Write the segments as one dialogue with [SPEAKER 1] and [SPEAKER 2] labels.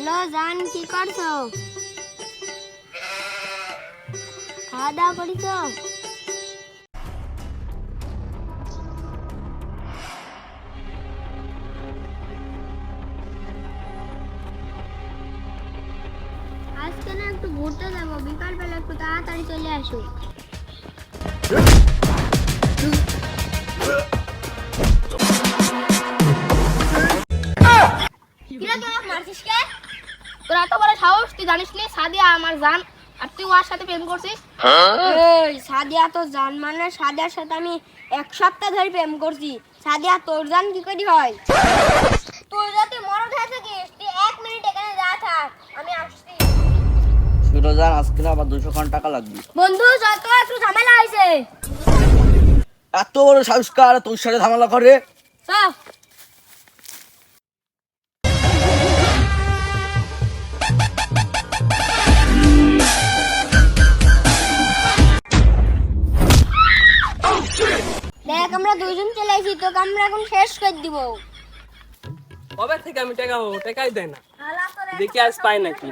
[SPEAKER 1] Hello জান, কি করছো? খাওয়া দাওয়া করেছো? আজকে না একটু ঘুরতে যাবো, বিকাল বেলা একটু তাড়াতাড়ি চলে আসো।
[SPEAKER 2] কিরা তুই আমাকে মারছিস কে? তোর এত বড় সাহস, তুই জানিস নি সাদিয়া আমার জান, আর তুই ওর সাথে প্রেম করছিস?
[SPEAKER 1] এই সাদিয়া তো জান, মানে সাদিয়ার সাথে আমি 1 সপ্তাহ ধরে প্রেম করছি। সাদিয়া তোর জান কি করে হয়?
[SPEAKER 2] তুই যদি মরদ হয়ে থাকিস, তুই 1 মিনিট এখানে যা থাক, আমি আসছি।
[SPEAKER 3] সুরজান, আজকে না আবার 200 টাকা লাগবে।
[SPEAKER 1] বন্ধু যত একটু ঝামেলা হয়েছে।
[SPEAKER 3] এত বড় সংস্কার তোর সাথে ঝামেলা করে?
[SPEAKER 1] চল। দেখ আমরা দুইজন চলে আসি, তোকে আমরা এখন শেষ করে দিব।
[SPEAKER 4] কবে থেকে আমি টেকাবো, টেকাই দেয় না। দেখি আজ পাই নাকি।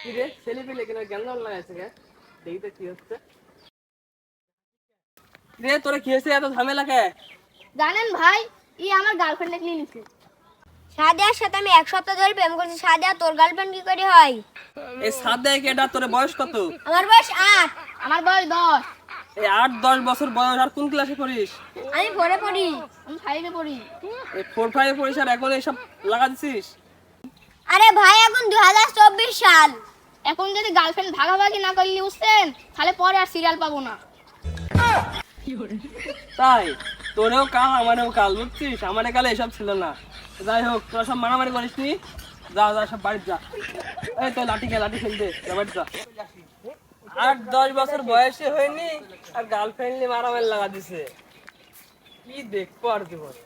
[SPEAKER 4] কি রে, ছেলে পেলে কিনা গ্যাঞ্জাম লাগাইছে কে? দেখি তো কি হচ্ছে। রে তোরা কি হয়েছে, এত ঝামেলা কে?
[SPEAKER 2] জানেন ভাই, ই আমার গার্লফ্রেন্ড নিয়ে নিছে।
[SPEAKER 1] সাদিয়ার সাথে আমি 1 সপ্তাহ ধরে প্রেম করছি। সাদিয়া তোর গার্লফ্রেন্ড কি করে হয়?
[SPEAKER 4] এই সাদে কেটা, তোর বয়স কত?
[SPEAKER 1] আমার বয়স 8।
[SPEAKER 2] আমার বয়স 10।
[SPEAKER 4] এই 8-10 বছর বয়স, আর কোন ক্লাসে পড়িস?
[SPEAKER 1] আমি পড়ে পড়ি।
[SPEAKER 2] আমি 5-এ পড়ি।
[SPEAKER 4] এই 4-5 পড়িস আর এখন এইসব লাগা দিছিস?
[SPEAKER 1] আরে ভাই এখন 2024 সাল।
[SPEAKER 2] এখন যদি গার্লফ্রেন্ড ভাগাভাগি না করলি বুঝছেন, তাহলে পরে আর সিরিয়াল পাবো না।
[SPEAKER 4] তাই তোরেও কাল আমারেও কাল, বুঝছিস? আমার কালে এসব ছিল না। যাই হোক, তোরা সব মারামারি করিস নি, যা যা সব বাড়ি যা। এই তো লাঠি খেলতে যা, বাড়ি যা। 8-10 বছর বয়সে হয়নি আর গার্লফ্রেন্ড নিয়ে মারামারি লাগা দিছে। কি দেখবো আর জীবনে।